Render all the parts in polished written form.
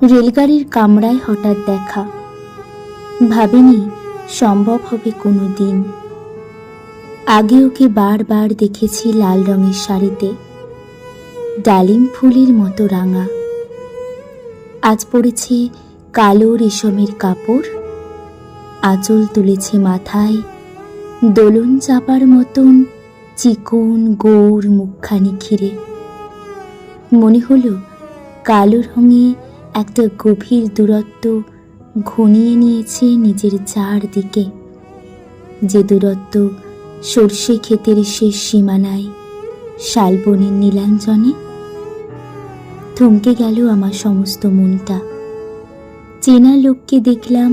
রেলগাড়ির কামরায় হঠাৎ দেখা, ভাবিনি সম্ভব হবে কোনো দিন। আগে ওকে বারবার দেখেছি লাল রঙের শাড়িতে, ডালিম ফুলের মতো রাঙা। আজ পড়েছে কালো রেশমের কাপড়, আঁচল তুলেছে মাথায়, দোলন চাপার মতন চিকন গৌর মুখখানি ঘিরে। মনে হলো কালো রঙে একটা গভীর দূরত্ব ঘনিয়ে নিয়েছে নিজের চারদিকে, যে দূরত্ব সর্ষে ক্ষেতের শেষ সীমানায় শালবনের নীলাঞ্জনে। থমকে গেল আমার সমস্ত মনটা। চেনা লোককে দেখলাম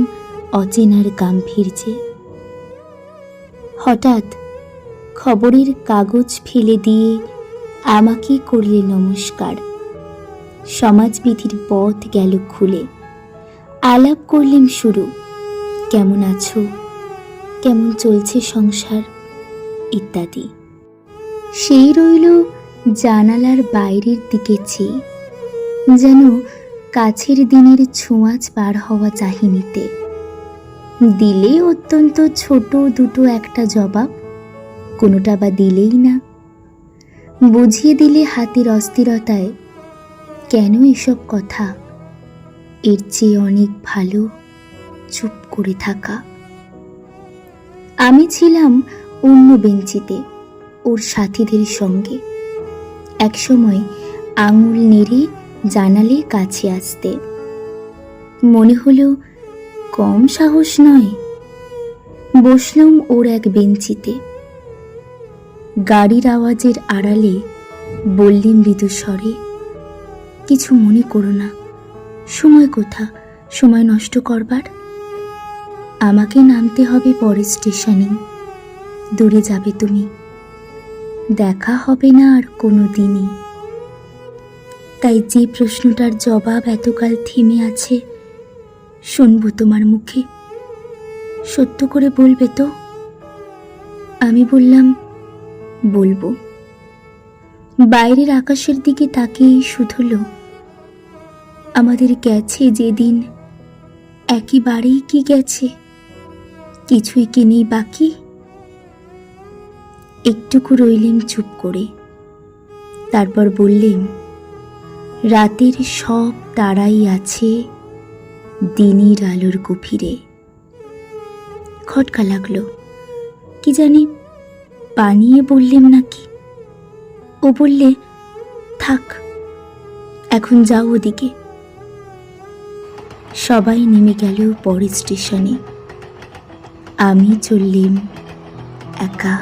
অচেনার গাম্ভীর্যে। হঠাৎ খবরের কাগজ ফেলে দিয়ে আমাকে করলে নমস্কার। সমাজবিধির পথ গেল খুলে। আলাপ করলেন শুরু, কেমন আছো, কেমন চলছে সংসার ইত্যাদি। সেই রইল জানালার বাইরের দিকে চেয়ে, যেন কাছের দিনের ছোঁয়াচ পার হওয়া চাহিনিতে। দিলে অত্যন্ত ছোট দুটো একটা জবাব, কোনোটা বা দিলেই না। বুঝিয়ে দিলে হাতের অস্থিরতায় কেন এসব কথা, এর চেয়ে অনেক ভালো চুপ করে থাকা। আমি ছিলাম অন্য বেঞ্চিতে ওর সাথীদের সঙ্গে। একসময় আঙুল নেড়ে জানালে কাছে আসতে, মনে হলো কম সাহস নয়। বসলাম ওর এক বেঞ্চিতে। গাড়ির আওয়াজের আড়ালে বললেন মৃদু স্বরে, কিছু মনে করো না, সময় কোথা সময় নষ্ট করবার। আমাকে নামতে হবে পরের স্টেশনে, দূরে যাবে তুমি, দেখা হবে না আর কোনো দিনই। তাই যে প্রশ্নটার জবাব এতকাল থেমে আছে, শুনবো তোমার মুখে, সত্য করে বলবে তো? আমি বললাম, বলবো। বাইরের আকাশের দিকে তাকিয়েই শুধলো, আমাদের গেছে যেদিন একেবারেই কি গেছে, কিছুই কি নেই বাকি। একটুকু রইলেম চুপ করে, তারপর বললেন, রাতের সব তারাই আছে দিনের আলোর গভীরে। খটকা লাগলো, কি জানি বানিয়ে বললেন নাকি। ও বললে, থাক এখন যাও ওদিকে। সবাই নেমে গেল পরের স্টেশনে, আমি চললেম একা।